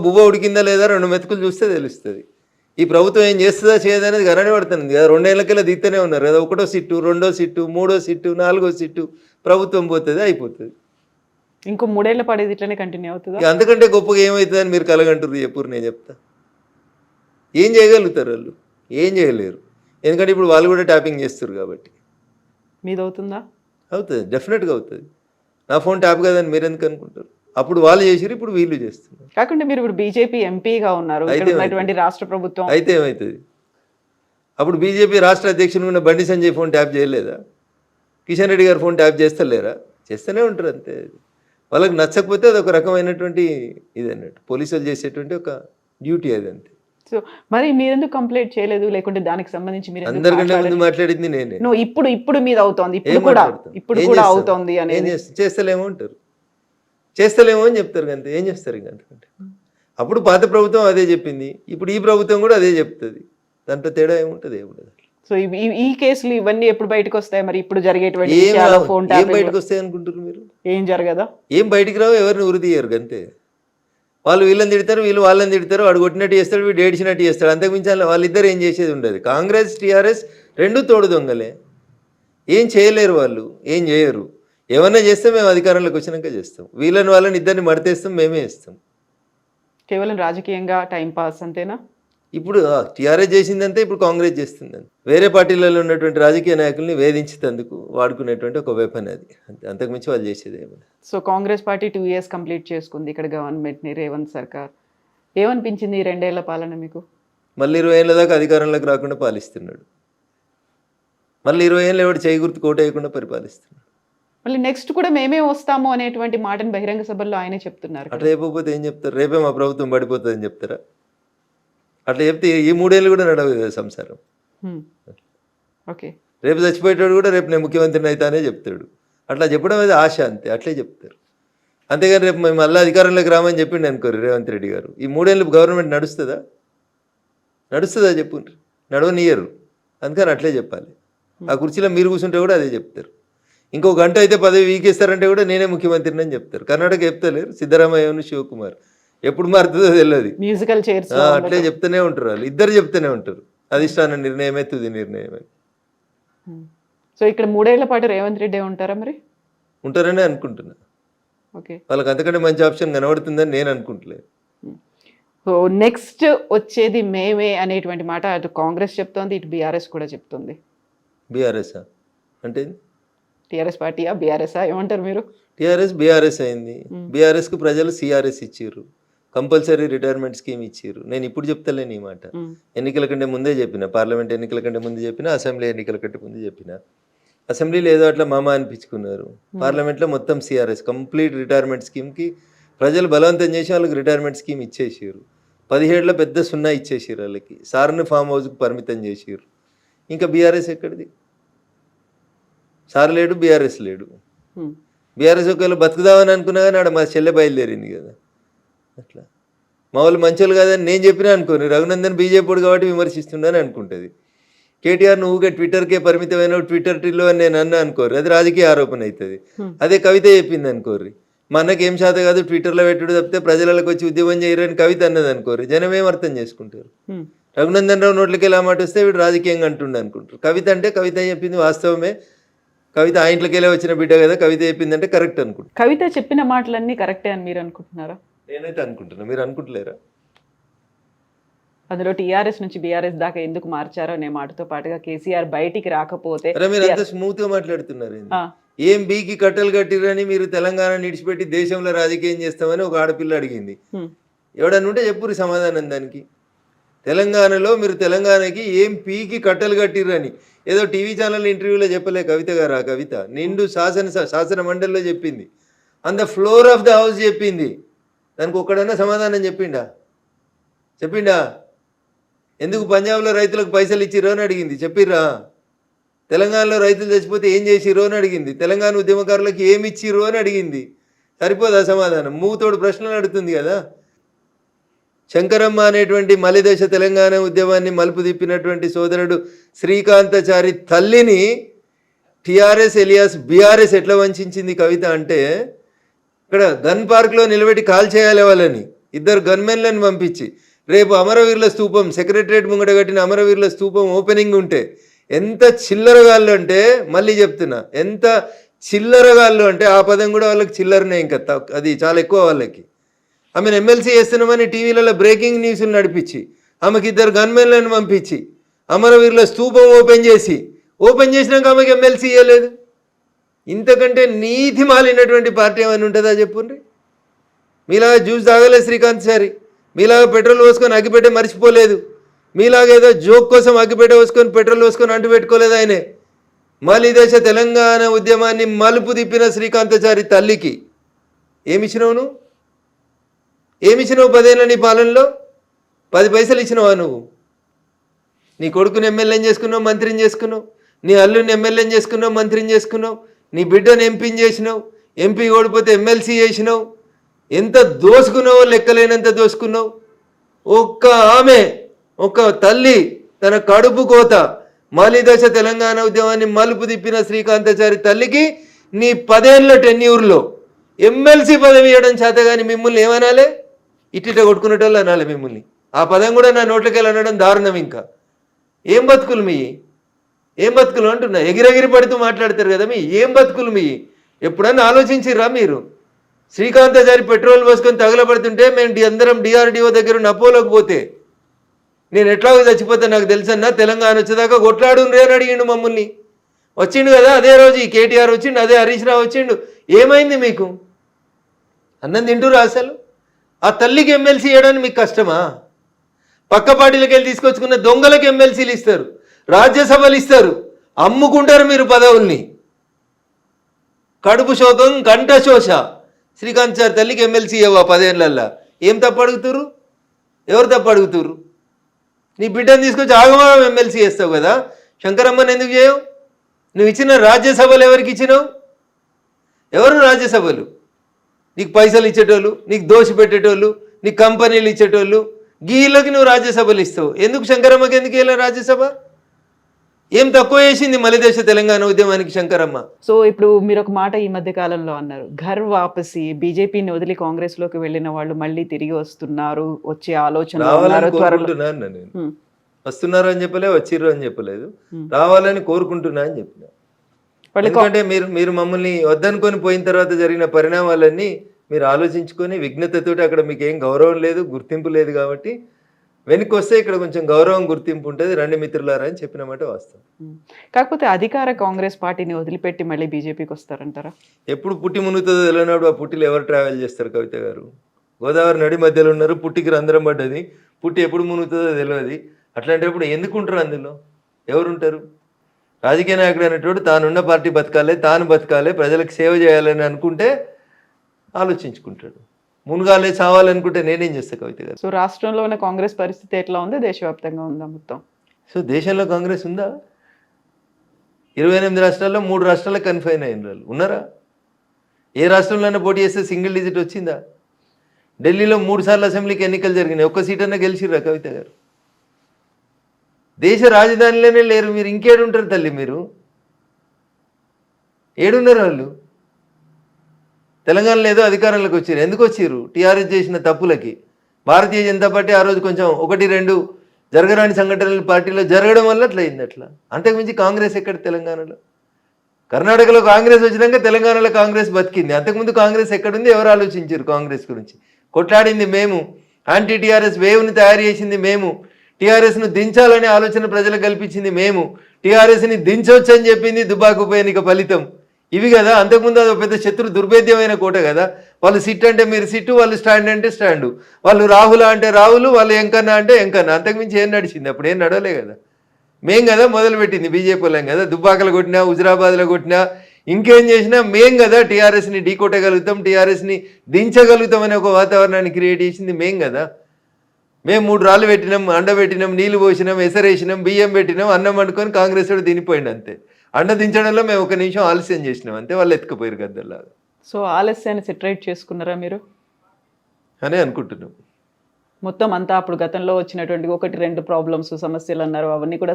బువ్వ ఉడికిందా లేదా 2 మెతుకులు చూస్తే తెలుస్తుంది. ఈ ప్రభుత్వం ఏం చేస్తుందా చేయదా అనేది గరణి పడుతుంది కదా. 2 ఏళ్ళకెళ్ళి దిగుతూనే ఉన్నారు కదా. 1వ సిట్టు, 2వ సిట్టు, 3వ సిట్టు, 4వ సిట్టు, ప్రభుత్వం పోతుంది, అయిపోతుంది. ఇంకో 3 ఏళ్ళ పడేది ఇట్లనే కంటిన్యూ అవుతుంది. అంతకంటే గొప్పగా ఏమవుతుందని మీరు కలగంటారు చెప్పురు. నేను చెప్తా, ఏం చేయగలుగుతారు వాళ్ళు? ఏం చేయలేరు. ఎందుకంటే ఇప్పుడు వాళ్ళు కూడా ట్యాపింగ్ చేస్తారు కాబట్టి. మీది అవుతుందా? అవుతుంది, డెఫినెట్గా అవుతుంది. నా ఫోన్ ట్యాప్ కదని మీరు ఎందుకు అనుకుంటారు? అప్పుడు వాళ్ళు చేసిరు, ఇప్పుడు వీళ్ళు చేస్తున్నారు. కాకుండా మీరు ఇప్పుడు బీజేపీ ఎంపీగా ఉన్నారు, రాష్ట్ర ప్రభుత్వం అయితే ఏమవుతుంది? అప్పుడు బీజేపీ రాష్ట్ర అధ్యక్షుడు ఉన్న బండి సంజయ్ ఫోన్ ట్యాప్ చేయలేదా? కిషన్ రెడ్డి గారు ఫోన్ ట్యాప్ చేస్తలేరా? చేస్తూనే ఉంటారు అంతే. వాళ్ళకి నచ్చకపోతే అది ఒక రకమైనటువంటి ఇది అన్నట్టు పోలీసులు చేసేటువంటి ఒక డ్యూటీ అది అంతే. సో మరి మీరెందుకు కంప్లైంట్ చేయలేదు, లేకుంటే దానికి సంబంధించి మీరు ఎందుకు అందరికంటే ముందు మాట్లాడలేదు? మాట్లాడింది నేనే. No, ఇప్పుడు మీద అవుతోంది, ఏం ఇప్పుడు కూడా మాట్లాడతాం? ఇప్పుడు ఏం కూడా చేస్తాం? అవుతోంది ఏం అనేది. చేస్తలేమో అంటారు, చేస్తలేమో అని చెప్తారు అంతే. ఏం చేస్తారు ఇంకా అంతకంటే. అప్పుడు పాత ప్రభుత్వం అదే చెప్పింది, ఇప్పుడు ఈ ప్రభుత్వం కూడా అదే చెప్తుంది. దాంట్లో తేడా ఏముంటుంది? ఏముండదు. సో ఈ కేసులు ఇవన్నీ ఎప్పుడు బయటకు వస్తాయి మరి? ఇప్పుడు జరిగేటువంటి ఏం విషయాలు, రావు. ఫోన్ ఏం ట్యాపింగ్ బయటకు వస్తాయి అనుకుంటారు మీరు? ఏం జరగదా? ఏం బయటికి రావు, ఎవరిని ఉరి తీయరు అంతే. వాళ్ళు వీళ్ళని తిడతారు, వీళ్ళు వాళ్ళని తిడతారు, వాడు కొట్టినట్టు చేస్తాడు, వీడు ఏడిచినట్టు చేస్తాడు. అంతకుమించి వాళ్ళిద్దరు ఏం చేసేది ఉండదు. కాంగ్రెస్ టీఆర్ఎస్ రెండు తోడు దొంగలే, ఏం చేయలేరు వాళ్ళు, ఏం చేయరు. ఏమన్నా చేస్తే మేము అధికారంలోకి వచ్చినాక చేస్తాం, వాళ్ళని ఇద్దరిని మడతేస్తాం, మేమే ఇస్తాం. కేవలం రాజకీయంగా టైం పాస్ అంతేనా? ఇప్పుడు టీఆర్ఎస్ చేసిందంటే ఇప్పుడు కాంగ్రెస్ చేస్తుందని. వేరే పార్టీలలో ఉన్నటువంటి రాజకీయ నాయకుల్ని వేధించేందుకు వాడుకునేటువంటి ఒక వెపన్ అది అంతే, అంతకుమించి వాళ్ళు చేసేది ఏమన్నా. So Congress party 2 years complete చేసుకుంది ఇక్కడ గవర్నమెంట్ని, రేవంత్ సర్కార్. ఏమనిపించింది ఈ 2 ఏళ్ల పాలన మీకు? మళ్ళీ 20 ఏళ్ళ దాకా అధికారంలోకి రాకుండా పాలిస్తున్నాడు. మళ్ళీ 20 ఏళ్ళు ఎవడు చేయి గుర్తు కోట వేయకుండా పరిపాలిస్తున్నాడు. మళ్ళీ నెక్స్ట్ కూడా మేమే వస్తాము అనేటువంటి మాటను బహిరంగ సభల్లో ఆయనే చెప్తున్నారు. అట్లా చెప్పకపోతే ఏం చెప్తారు? రేపే మా ప్రభుత్వం పడిపోతుందని చెప్తారా? అట్లా చెప్తే ఈ 3 ఏళ్ళు కూడా నడవదు కదా సంసారం. ఓకే, రేపు చచ్చిపోయేటాడు కూడా రేపు నేను ముఖ్యమంత్రిని అవుతానే చెప్తాడు. అట్లా చెప్పడం అది ఆశ అంతే, అట్లే చెప్తారు. అంతేగాని రేపు మేము మళ్ళీ అధికారంలోకి రామని చెప్పిండు అనుకోరు రేవంత్ రెడ్డి గారు, ఈ 3 ఏళ్ళు గవర్నమెంట్ నడుస్తుందా? నడుస్తుందా చెప్పుండ్రి? నడవనియరు. అందుకని అట్లే చెప్పాలి. ఆ కుర్చీలో మీరు కూర్చుంటే కూడా అదే చెప్తారు. ఇంకో గంట అయితే పదవి వీకేస్తారంటే కూడా నేనే ముఖ్యమంత్రిని అని చెప్తారు. కర్ణాటక చెప్తలేరు, సిద్ధరామయ్యను శివకుమార్. ఎప్పుడు మారుతుందో తెలియదు. మ్యూజికల్ చైర్స్ అట్లే చెప్తూనే ఉంటారు వాళ్ళు, ఇద్దరు చెప్తూనే ఉంటారు. అధిష్టాన నిర్ణయమే తుది నిర్ణయం అని. సో ఇక్కడ 3 ఏళ్ల పాటు రేవంత్ రెడ్డి ఉంటారా మరి? ఉంటారనే అనుకుంటున్నా. ఓకే, వాళ్ళకి అంతకంటే మంచి ఆప్షన్ కనబడుతుందని నేను అనుకుంటలేదు. సో నెక్స్ట్ వచ్చేది మేమే అనేటువంటి మాట అటు కాంగ్రెస్ చెప్తోంది, ఇటు బీఆర్ఎస్ కూడా చెప్తుంది. బీఆర్ఎస్ఆ అంటే టీఆర్ఎస్ పార్టీయా బీఆర్ఎస్ఆ ఏమంటారు మీరు? టీఆర్ఎస్ బీఆర్ఎస్ అయింది. బీఆర్ఎస్కు ప్రజలు సిఆర్ఎస్ ఇచ్చారు, కంపల్సరీ రిటైర్మెంట్ స్కీమ్ ఇచ్చారు. నేను ఇప్పుడు చెప్తలేను ఈ మాట, ఎన్నికల కంటే ముందే చెప్పిన, పార్లమెంట్ ఎన్నికల కంటే ముందు చెప్పిన, అసెంబ్లీ ఎన్నికల కంటే ముందు చెప్పిన. అసెంబ్లీలో ఏదో అట్లా మామ అనిపించుకున్నారు, పార్లమెంట్లో మొత్తం సిఆర్ఎస్ కంప్లీట్ రిటైర్మెంట్ స్కీమ్కి ప్రజలు బలవంతం చేసి వాళ్ళకి రిటైర్మెంట్ స్కీమ్ ఇచ్చేసారు. 17లో పెద్ద 0 ఇచ్చేసారు వాళ్ళకి. సార్ని ఫామ్ హౌస్కి పరిమితం చేసారు. ఇంకా బీఆర్ఎస్ ఎక్కడిది? సార్ లేడు, బీఆర్ఎస్ లేడు. బీఆర్ఎస్ ఒకవేళ బతుకుదామని అనుకున్నా కానీ ఆడ మా చెల్లె బయలుదేరింది కదా. అట్లా మా వాళ్ళు మంచోళ్ళు కాదని నేను చెప్పినా అనుకోని, రఘునందన్ బీజేపీ కాబట్టి విమర్శిస్తుండని అనుకుంటుంది. కేటీఆర్ నువ్వుగా ట్విట్టర్కే పరిమితమైన ట్విట్టర్ టిల్లో అని నేను అన్నా అనుకోరు, అది రాజకీయ ఆరోపణ అవుతుంది. అదే కవిత చెప్పింది అనుకోర్రి, మా అన్నకి ఏం శాత కాదు ట్విట్టర్లో పెట్టుడు తప్పితే ప్రజలకు వచ్చి ఉద్యమం చేయరని కవిత అన్నది అనుకోరు, జనం ఏం అర్థం చేసుకుంటారు? రఘునందన్ రావు నోట్లకి ఎలా మాట వస్తే వీడు రాజకీయంగా అంటుండే అనుకుంటారు. కవిత అంటే కవిత చెప్పింది వాస్తవమే, కవిత ఆ ఇంట్లోకెళ్ళి వచ్చిన బిడ్డ కదా, కవిత చెప్పిందంటే కరెక్ట్ అనుకుంటా. కవిత చెప్పిన మాటలన్నీ కరెక్టే అని మీరు అనుకుంటున్నారా? నేనైతే అనుకుంటున్నా, మీరు అనుకుంటలేరా? అందులో టీఆర్ఎస్ నుంచి బీఆర్ఎస్ దాకా ఎందుకు మార్చారో అనే మాటతో పాటుగా కేసీఆర్ బయటికి రాకపోతే అరే మీరు అంత స్మూత్ గా మాట్లాడుతున్నారు. ఏం బీకి కట్టలు కట్టిరని మీరు తెలంగాణ నిడిచిపెట్టి దేశంలో రాజకీయం చేస్తామని ఒక ఆడపిల్ల అడిగింది. ఎవడన్నా ఉంటే చెప్పురు సమాధానం దానికి. తెలంగాణలో మీరు తెలంగాణకి ఏం పీకి కట్టలు కట్టిరని ఏదో టీవీ ఛానల్ ఇంటర్వ్యూలో చెప్పలే కవిత గారు. ఆ కవిత నిండు శాసన మండలిలో చెప్పింది, on the floor of the house చెప్పింది. దానికి ఒక్కడన్నా సమాధానం చెప్పిండా? ఎందుకు పంజాబ్లో రైతులకు పైసలు ఇచ్చిరో అని అడిగింది, చెప్పిర్రా? తెలంగాణలో రైతులు చచ్చిపోతే ఏం చేసిరో అని అడిగింది, తెలంగాణ ఉద్యమకారులకు ఏమి ఇచ్చిరో అని అడిగింది. సరిపోదా సమాధానం? మూతోడు ప్రశ్నలు అడుగుతుంది కదా. శంకరమ్మ అనేటువంటి మలిదశ తెలంగాణ ఉద్యమాన్ని మలుపు తిప్పినటువంటి సోదరుడు శ్రీకాంతాచారి తల్లిని టీఆర్ఎస్ ఎలియాస్ బీఆర్ఎస్ ఎట్లా వంచింది కవిత అంటే, ఇక్కడ గన్ పార్క్లో నిలబెట్టి కాల్ చేయాలి వాళ్ళని, 2 గన్మెన్లను పంపించి. రేపు అమరవీరుల స్తూపం సెక్రటరియట్ ముంగట కట్టిన అమరవీరుల స్తూపం ఓపెనింగ్ ఉంటే ఎంత చిల్లరగాళ్ళు అంటే, మళ్ళీ చెప్తున్నా, ఎంత చిల్లరగాళ్ళు అంటే ఆ పదం కూడా వాళ్ళకి చిల్లరనే, ఇంకా అది చాలా ఎక్కువ వాళ్ళకి. ఆమెను ఎమ్మెల్సీ చేస్తున్నామని టీవీలలో బ్రేకింగ్ న్యూస్లు నడిపించి, ఆమెకి 2 గన్మెన్లను పంపించి అమరవీరుల స్తూపం ఓపెన్ చేసినాక ఆమెకి ఎమ్మెల్సీ ఇవ్వలేదు. ఇంతకంటే నీతి మాలినటువంటి పార్టీ ఏమైనా ఉంటుందా చెప్పుండ్రి? మీలాగా జ్యూస్ తాగలేదు శ్రీకాంత్ సారి, మీలాగా పెట్రోల్ పోసుకొని అగ్గిపెట్టే మర్చిపోలేదు, మీలాగా ఏదో జోక్ కోసం అగ్గిపెట్టే పోసుకొని పెట్రోల్ పోసుకొని అంటు పెట్టుకోలేదు. ఆయనే మలిదశ తెలంగాణ ఉద్యమాన్ని మలుపు తిప్పిన శ్రీకాంతాచారి తల్లికి ఏమిచ్చినావు నువ్వు? ఏమిచ్చినావు 10 ఏళ్ళ నీ పాలనలో? 10 పైసలు ఇచ్చినావా నువ్వు? నీ కొడుకుని ఎమ్మెల్యేని చేసుకున్నావు, మంత్రిని చేసుకున్నావు. నీ అల్లుని ఎమ్మెల్యేని చేసుకున్నావు, మంత్రిని చేసుకున్నావు. నీ బిడ్డను ఎంపీని చేసినావు. ఎంపీ ఓడిపోతే ఎమ్మెల్సీ చేసినావు. ఎంత దోసుకున్నావో లెక్కలేనంత దోసుకున్నావు. ఒక్క తల్లి తన కడుపు కోత మాలిదశ తెలంగాణ ఉద్యమాన్ని మలుపు తిప్పిన శ్రీకాంతాచారి తల్లికి నీ 10 ఏళ్ళ టెన్యూర్లో ఎమ్మెల్సీ పదవి ఇవ్వడం చేత కానీ మిమ్మల్ని ఏమనాలే? ఇట్టిట కొట్టుకునేటోళ్ళు అనాలి మిమ్మల్ని. ఆ పదం కూడా నా నోట్లకెళ్ళి అనడం దారుణం. ఇంకా ఏం బతుకులు మీ? ఏం బతుకులు అంటున్నా? ఎగిరెగిరి పడుతూ మాట్లాడతారు కదా మీ. ఏం బతుకులు మీ? ఎప్పుడన్నా ఆలోచించిర్రా మీరు? శ్రీకాంతాచారి పెట్రోల్ పోసుకొని తగలబడుతుంటే మేము అందరం డిఆర్డిఓ దగ్గర నపోలోకి పోతే నేను ఎట్లాగో చచ్చిపోతే నాకు తెలుసన్నా, తెలంగాణ వచ్చేదాకా కొట్లాడు రే అని అడిగిండు మమ్మల్ని. వచ్చిండు కదా అదే రోజు ఈ కేటీఆర్ వచ్చిండు, అదే హరీష్ రావు వచ్చిండు. ఏమైంది మీకు? అన్నం తింటురా అసలు? ఆ తల్లికి ఎమ్మెల్సీ ఇవ్వడానికి మీకు కష్టమా? పక్క పార్టీలకు వెళ్ళి తీసుకొచ్చుకున్న దొంగలకు ఎమ్మెల్సీలు ఇస్తారు, రాజ్యసభలు ఇస్తారు, అమ్ముకుంటారు మీరు పదవుల్ని. కడుపు శోకం కంఠ శోష. శ్రీకాంతాచారి తల్లికి ఎమ్మెల్సీ ఇవ్వవా 10 ఏళ్ళల్లో? ఏం తప్పు అడుగుతురు? ఎవరు తప్పు అడుగుతురు? నీ బిడ్డను తీసుకొచ్చి ఆగమాగం ఎమ్మెల్సీ చేస్తావు కదా. శంకరమ్మని ఎందుకు చేయవు? నువ్వు ఇచ్చిన రాజ్యసభలు ఎవరికి ఇచ్చినావు? ఎవరు రాజ్యసభలు? నీకు పైసలు ఇచ్చేటోళ్ళు, నీకు దోషి పెట్టేటోళ్ళు, నీకు కంపెనీలు ఇచ్చేటోళ్ళు, గీళ్ళకి నువ్వు రాజ్యసభలు ఇస్తావు. ఎందుకు శంకరమ్మకి ఎందుకు వెళ్ళా రాజ్యసభ? ఏం తక్కువ చేసింది మలిదశ తెలంగాణ ఉద్యమానికి శంకరమ్మ? సో ఇప్పుడు మీరు ఒక మాట ఈ మధ్య కాలంలో అన్నారు, ఘర్ వాపసి, బీజేపీని వదిలి కాంగ్రెస్ లోకి వెళ్ళిన వాళ్ళు మళ్ళీ తిరిగి వస్తున్నారు, వచ్చే ఆలోచన నేను వస్తున్నారు అని చెప్పలే, వచ్చిర్రు అని చెప్పలేదు, రావాలని కోరుకుంటున్నా అని చెప్పిన. ఎందుకంటే మీరు మమ్మల్ని వద్దనుకొని పోయిన తర్వాత జరిగిన పరిణామాలన్నీ మీరు ఆలోచించుకొని విఘ్నతతోటి అక్కడ మీకు ఏం గౌరవం లేదు, గుర్తింపు లేదు కాబట్టి వెనక్కి వస్తే ఇక్కడ కొంచెం గౌరవం గుర్తింపు ఉంటుంది, రండి మిత్రులారా అని చెప్పిన మాట వాస్తవం. కాకపోతే అధికార కాంగ్రెస్ పార్టీని వదిలిపెట్టి మళ్ళీ బీజేపీకి వస్తారంటారా? ఎప్పుడు పుట్టి మునుగుతుందో తెలియనప్పుడు ఆ పుట్టిలో ఎవరు ట్రావెల్ చేస్తారు కవిత గారు? గోదావరి నడి మధ్యలో ఉన్నారు, పుట్టికి రంధ్రం పడ్డది, పుట్టి ఎప్పుడు మునుగుతుందో తెలియదు. అట్లాంటప్పుడు ఎందుకుంటారు అందులో? ఎవరుంటారు? రాజకీయ నాయకుడు అనేటోడు తానున్న పార్టీ బతకాలి, తాను బతకాలి, ప్రజలకు సేవ చేయాలని అనుకుంటే ఆలోచించుకుంటాడు. మునుగాలే చావాలనుకుంటే నేనేం చేస్తా కవిత గారు? సో రాష్ట్రంలో ఉన్న కాంగ్రెస్ పరిస్థితి ఎట్లా ఉంది, దేశవ్యాప్తంగా ఉందా మొత్తం? సో దేశంలో కాంగ్రెస్ ఉందా? 28 రాష్ట్రాల్లో 3 రాష్ట్రాలకు కన్ఫైన్ అయిన వాళ్ళు ఉన్నారా? ఏ రాష్ట్రంలోనే పోటీ చేస్తే సింగిల్ డిజిట్ వచ్చిందా? ఢిల్లీలో 3 సార్లు అసెంబ్లీకి ఎన్నికలు జరిగినాయి, ఒక్క సీట్ అన్నా గెలిచిర్రా కవిత గారు? దేశ రాజధానిలోనే లేరు మీరు, ఇంకేడుంటారు తల్లి మీరు? ఏడున్నారు వాళ్ళు? తెలంగాణలో ఏదో అధికారంలోకి వచ్చారు, ఎందుకు వచ్చారు? టీఆర్ఎస్ చేసిన తప్పులకి. భారతీయ జనతా పార్టీ ఆ రోజు కొంచెం 1-2 జరగరాని సంఘటనలు పార్టీలో జరగడం వల్ల అట్లా అయింది. అట్లా అంతకుమించి కాంగ్రెస్ ఎక్కడ తెలంగాణలో? కర్ణాటకలో కాంగ్రెస్ వచ్చినాక తెలంగాణలో కాంగ్రెస్ బతికింది. అంతకుముందు కాంగ్రెస్ ఎక్కడుంది? ఎవరు ఆలోచించారు కాంగ్రెస్ గురించి? కొట్లాడింది మేము, యాంటీ టీఆర్ఎస్ వేవ్ని తయారు చేసింది మేము, టీఆర్ఎస్ను దించాలనే ఆలోచన ప్రజలకు కల్పించింది మేము, టీఆర్ఎస్ని దించవచ్చు అని చెప్పింది దుబాకు ఉప ఎన్నిక ఫలితం. ఇవి కదా. అంతకుముందు అది పెద్ద శత్రు దుర్భేద్యమైన కోట కదా. వాళ్ళు సిట్ అంటే మీరు సిట్టు, వాళ్ళు స్టాండ్ అంటే స్టాండు, వాళ్ళు రాహుల అంటే రాహులు, వాళ్ళు ఎంకన్నా అంటే ఎంకన్నా. అంతకుమించి ఏం నడిచింది? అప్పుడు ఏం నడవలే కదా. మేం కదా మొదలుపెట్టింది, బీజేపీ వాళ్ళం కదా. దుబ్బాకలు కొట్టినా, హుజరాబాద్లో కొట్టినా, ఇంకేం చేసినా మేం కదా టీఆర్ఎస్ని ఢీ కొట్టగలుగుతాం, టీఆర్ఎస్ని దించగలుగుతాం అనే ఒక వాతావరణాన్ని క్రియేట్ చేసింది మేం కదా. మేము 3 రాళ్ళు పెట్టినాం, అండబెట్టినాం, నీళ్లు పోసినాం, ఎసరేసినాం, బియ్యం పెట్టినాం, అన్నం వండుకొని కాంగ్రెస్ వాడు తినిపోయింది అంతే. అండ దించడంలో మేము 1 నిమిషం ఆలస్యం చేసినాం అంతే, వాళ్ళు ఎత్తుకుపోయారు గద్దల్లాగా. సో ఆలస్యాన్ని సెటరేట్ చేసుకున్నారా మీరు అనే అనుకుంటున్నాం. మొత్తం అంతా అప్పుడు గతంలో వచ్చినటువంటి 1-2 ప్రాబ్లమ్స్, సమస్యలు అన్నారు, అవన్నీ కూడా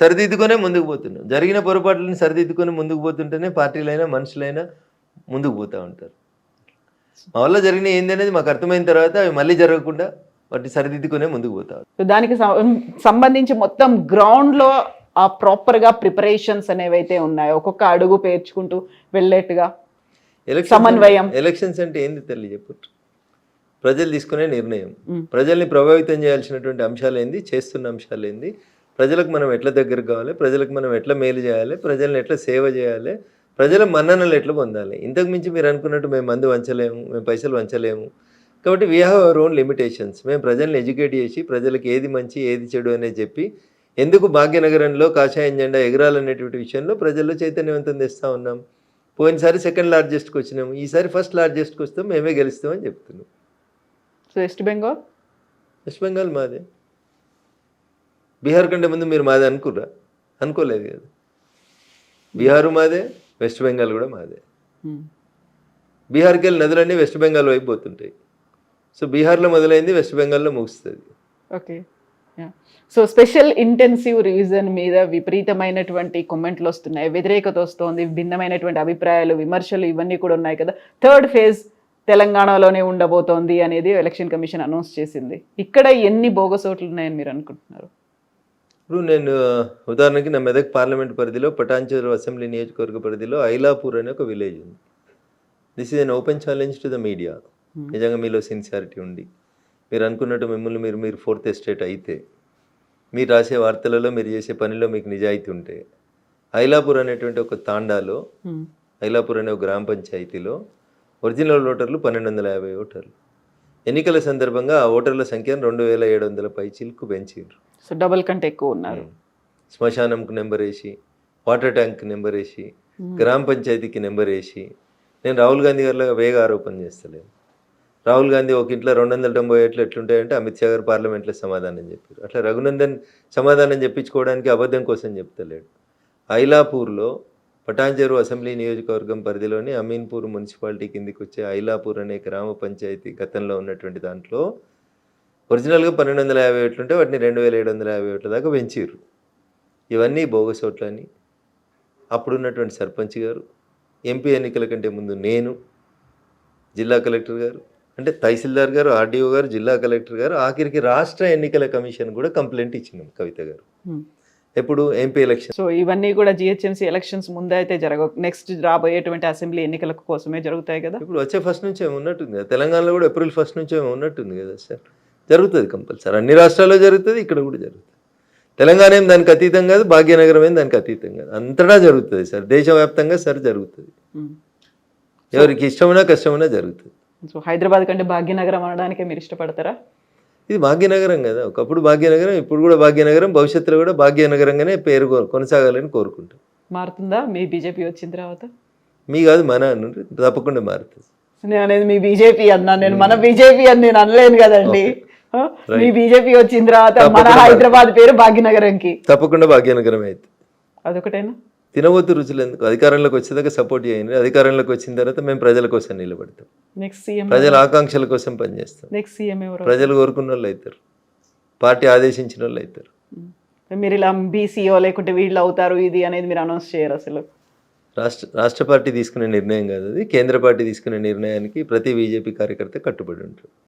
సరిదిద్దుకొనే ముందుకు పోతున్నాం. జరిగిన పొరపాట్లను సరిదిద్దుకొని ముందుకు పోతుంటేనే పార్టీలైనా మనుషులైనా ముందుకు పోతూ ఉంటారు. మా వల్ల జరిగిన ఏంది అనేది మాకు అర్థమైన తర్వాత అవి మళ్ళీ జరగకుండా వాటి సరిదిద్దుకునే ముందుకు పోతారు. దానికి సంబంధించి మొత్తం గ్రౌండ్లో ఆ ప్రాపర్గా ప్రిపరేషన్స్ అనేవైతే ఉన్నాయో, ఒక్కొక్క అడుగు పేర్చుకుంటూ వెళ్ళేట్టుగా సమన్వయం. ఎలక్షన్స్ అంటే ఏంది తల్లి చెప్పు? ప్రజలు తీసుకునే నిర్ణయం, ప్రజల్ని ప్రభావితం చేయాల్సినటువంటి అంశాలు ఏంది, చేస్తున్న అంశాలు ఏంది, ప్రజలకు మనం ఎట్లా దగ్గరకు కావాలి, ప్రజలకు మనం ఎట్లా మేలు చేయాలి, ప్రజల్ని ఎట్లా సేవ చేయాలి, ప్రజల మన్ననలు ఎట్లా పొందాలి. ఇంతకు మించి మీరు అనుకున్నట్టు మేము మందు వంచలేము, మేము పైసలు వంచలేము. కాబట్టి we have our own limitations. మేము ప్రజల్ని ఎడ్యుకేట్ చేసి ప్రజలకు ఏది మంచి ఏది చెడు అనేది చెప్పి ఎందుకు భాగ్యనగరంలో కాషాయం జెండా ఎగరాలనేటువంటి విషయంలో ప్రజల్లో చైతన్యవంతం తెస్తూ ఉన్నాం. పోయినసారి సెకండ్ లార్జెస్ట్కి వచ్చినాము, ఈసారి ఫస్ట్ లార్జెస్ట్కి వస్తాం, మేమే గెలుస్తామని చెప్తున్నాం. So west Bengal west Bengal మాదే. బీహార్ కంటే ముందు మీరు మాదే అనుకుర్రా? అనుకోలేదు కదా. బీహారు మాదే, వెస్ట్ బెంగాల్ కూడా మాదే. బీహార్కి వెళ్ళి నదులన్నీ వెస్ట్ బెంగాల్ వైపు పోతుంటాయి. సో బీహార్లో మొదలైంది, వెస్ట్ బెంగాల్లో ముగుస్తుంది. Okay. So special intensive revision మీద విపరీతమైనటువంటి కామెంట్లు వస్తున్నాయి, వ్యతిరేకత వస్తుంది, భిన్నమైనటువంటి అభిప్రాయాలు, విమర్శలు ఇవన్నీ కూడా ఉన్నాయి కదా. థర్డ్ ఫేజ్ తెలంగాణలోనే ఉండబోతోంది అనేది ఎలక్షన్ కమిషన్ అనౌన్స్ చేసింది. ఇక్కడ ఎన్ని బోగస్ ఓట్లు ఉన్నాయని మీరు అనుకుంటున్నారు? ఇప్పుడు నేను ఉదాహరణకి నా మెదక్ పార్లమెంట్ పరిధిలో పటాన్చెరు అసెంబ్లీ నియోజకవర్గ పరిధిలో ఐలాపూర్ అనే ఒక విలేజ్ ఉంది. This is an open challenge to the media. నిజంగా మీలో సిన్సియారిటీ ఉండి మీరు అనుకున్నట్టు మిమ్మల్ని మీరు ఫోర్త్ ఎస్టేట్ అయితే, మీరు రాసే వార్తలలో, మీరు చేసే పనిలో మీకు నిజాయితీ ఉంటే, ఐలాపూర్ అనేటువంటి ఒక తాండాలో, ఐలాపూర్ అనే ఒక గ్రామ పంచాయతీలో ఒరిజినల్ ఓటర్లు 1250 ఓటర్లు. ఎన్నికల సందర్భంగా ఆ ఓటర్ల సంఖ్యను 2700 పైచిలకు పెంచారు. సో డబుల్ కంటే ఎక్కువ ఉన్నారు. శ్మశానంకు నెంబర్ వేసి, వాటర్ ట్యాంక్ నెంబర్ వేసి, గ్రామ పంచాయతీకి నెంబర్ వేసి, నేను రాహుల్ గాంధీ గారిలో వేగ ఆరోపణ చేస్తలేను. రాహుల్ గాంధీ ఒక ఇంట్లో 290 ఏట్లు ఎట్లుంటాయంటే అమిత్ షా గారు పార్లమెంట్లో సమాధానం చెప్పారు. అట్లా రఘునందన్ సమాధానం చెప్పించుకోవడానికి అబద్ధం కోసం చెప్తలేడు. ఐలాపూర్లో పటాన్చెరు అసెంబ్లీ నియోజకవర్గం పరిధిలోని అమీన్పూర్ మున్సిపాలిటీ కిందికి వచ్చే ఐలాపూర్ అనే గ్రామ పంచాయతీ గతంలో ఉన్నటువంటి దాంట్లో ఒరిజినల్గా 1250 ఓట్లుంటే వాటిని 2750 ఓట్ల దాకా పెంచారు. ఇవన్నీ బోగస్ ఓట్లని అప్పుడున్నటువంటి సర్పంచ్ గారు, ఎంపీ ఎన్నికల కంటే ముందు నేను, జిల్లా కలెక్టర్ గారు, అంటే తహసీల్దార్ గారు, ఆర్డీఓ గారు, జిల్లా కలెక్టర్ గారు, ఆఖరికి రాష్ట్ర ఎన్నికల కమిషన్ కూడా కంప్లైంట్ ఇచ్చినాం కవిత గారు. ఎప్పుడు ఎంపీ ఎలక్షన్. సో ఇవన్నీ కూడా జిహెచ్ఎంసీ ఎలక్షన్స్ ముందే అయితే జరగవు, నెక్స్ట్ రాబోయేటువంటి అసెంబ్లీ ఎన్నికల కోసమే జరుగుతాయి కదా. ఇప్పుడు వచ్చే ఫస్ట్ నుంచి ఏమి ఉన్నట్టుంది కదా, తెలంగాణలో కూడా ఏప్రిల్ 1 నుంచి ఏమి ఉన్నట్టుంది కదా సార్. జరుగుతుంది కంపల్సరీ, అన్ని రాష్ట్రాల్లో జరుగుతుంది, ఇక్కడ కూడా జరుగుతుంది. తెలంగాణ ఏం దానికి అతీతం కాదు, భాగ్యనగరం ఏం దానికి అతీతం కాదు, అంతటా జరుగుతుంది సార్, దేశవ్యాప్తంగా సార్ జరుగుతుంది. ఎవరికి ఇష్టమైనా కష్టమైనా జరుగుతుంది. సో హైదరాబాద్ కంటే భాగ్యనగరం అనడానికే మీరు ఇష్టపడతారా? ఇది భాగ్యనగరం కదా, ఒకప్పుడు భాగ్యనగరం, ఇప్పుడు కూడా భాగ్యనగరం, భవిష్యత్తులో కూడా భాగ్యనగరంగానే పేరు కొనసాగాలని కోరుకుంటాం. మారుతుందా మీ బీజేపీ వచ్చిన తర్వాత? మీ కాదు మన అన్నారు, తప్పకుండా మారుతుంది. నేను అనేది మీ బీజేపీ అన్నా, నేను మన బీజేపీ అని నేను అనలేను కదండి. మీ బీజేపీ వచ్చిన తర్వాత మన హైదరాబాద్ పేరు భాగ్యనగరంకి తప్పకుండా భాగ్యనగరం అయితే. అదొకటేనా? తినబోతు రుచులు ఎందుకు, అధికారంలోకి వచ్చేదాకా సపోర్ట్ చేయండి, అధికారంలోకి వచ్చిన తర్వాత మేము ప్రజల కోసం నిలబడతాం, నెక్స్ట్ సీఎం ప్రజల ఆకాంక్షల కోసం పనిచేస్తాం. నెక్స్ట్ సీఎం ఎవరు? ప్రజలు కోరుకున్న వాళ్ళు అవుతారు, పార్టీ ఆదేశించిన వాళ్ళు అవుతారు. మీరు ఇలా బీసీఓ లేకుంటే వీళ్ళు అవుతారు ఇది అనేది మీరు అనౌన్స్ చేయరు అసలు? రాష్ట్ర పార్టీ తీసుకునే నిర్ణయం కాదు అది, కేంద్ర పార్టీ తీసుకునే నిర్ణయానికి ప్రతి బీజేపీ కార్యకర్త కట్టుబడి ఉంటారు.